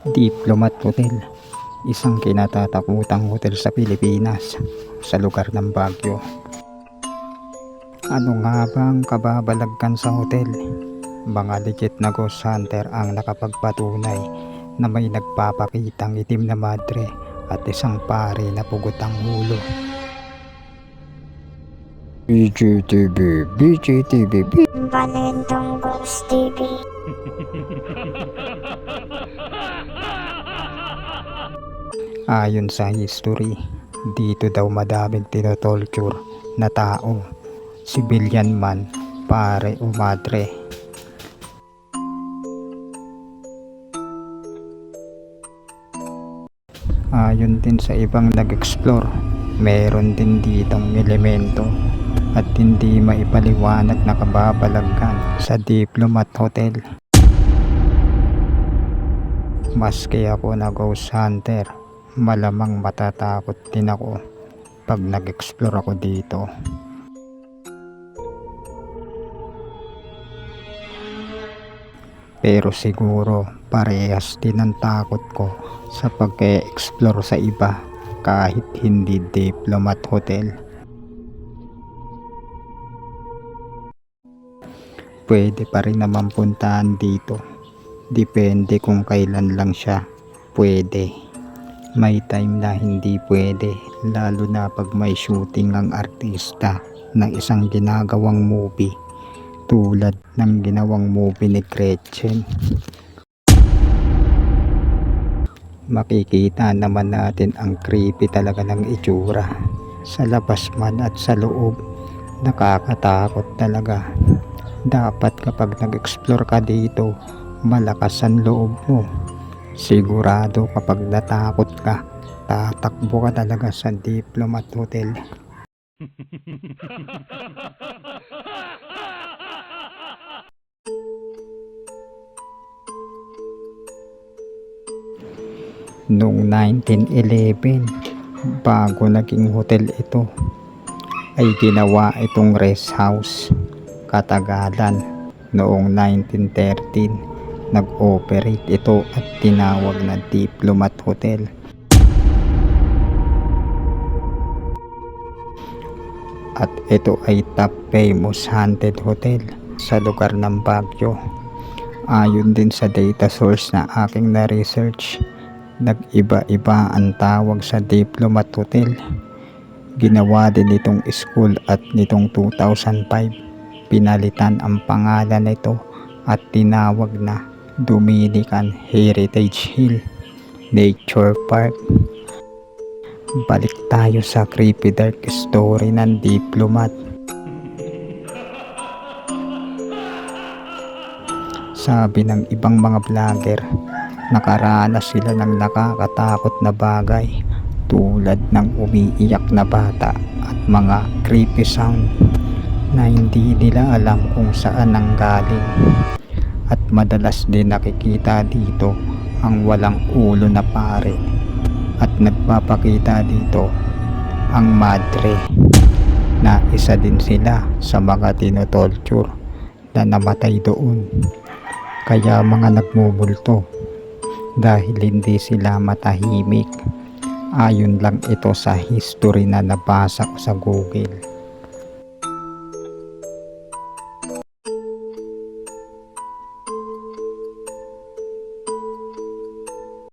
Diplomat Hotel, isang kinatatakutang hotel sa Pilipinas, sa lugar ng Baguio. Ano nga ba ang kababalaghan sa hotel? Mga legit na ghost hunter ang nakapagpatunay na may nagpapakitang itim na madre at isang pare na pugot ang ulo. BGTV, BGTV, Valentong Ghost TV. Ayon sa history, dito daw madaming tinotorture na tao, civilian man, pare o madre. Ayon din sa ibang nag-explore, meron din ditong elemento at hindi maipaliwanag na kababalaghan sa Diplomat Hotel. Maski ako na ghost hunter, malamang matatakot din ako pag nag-explore ako dito. Pero siguro parehas din ang takot ko sa pag-explore sa iba kahit hindi Diplomat Hotel. Pwede pa rin naman puntahan dito, depende kung kailan lang siya pwede. May time na hindi pwede, lalo na pag may shooting ang artista ng isang ginagawang movie tulad ng ginawang movie ni Gretchen. Makikita naman natin ang creepy talaga ng itsura sa labas man at sa loob. Nakakatakot talaga. Dapat kapag nag-explore ka dito, malakas ang loob mo. Sigurado kapag natakot ka, tatakbo ka talaga sa Diplomat Hotel. Noong 1911, bago naging hotel ito, ay ginawa itong rest house. Katagalan, noong 1913, nag-operate ito at tinawag na Diplomat Hotel. At ito ay top famous haunted hotel sa lugar ng Baguio. Ayon din sa data source na aking na-research, nag-iba-iba ang tawag sa Diplomat Hotel. Ginawa din itong school at nitong 2005, pinalitan ang pangalan nito at tinawag na Dominican Heritage Hill Nature Park. Balik tayo sa creepy dark story ng Diplomat. Sabi ng ibang mga vlogger, nakaranas sila ng nakakatakot na bagay tulad ng umiiyak na bata at mga creepy sound na hindi nila alam kung saan nanggaling. At madalas din nakikita dito ang walang ulo na pare at nagpapakita dito ang madre na isa din sila sa mga tinotorture na namatay doon. Kaya mga nagmumulto dahil hindi sila matahimik. Ayon lang ito sa history na nabasa ko sa Google.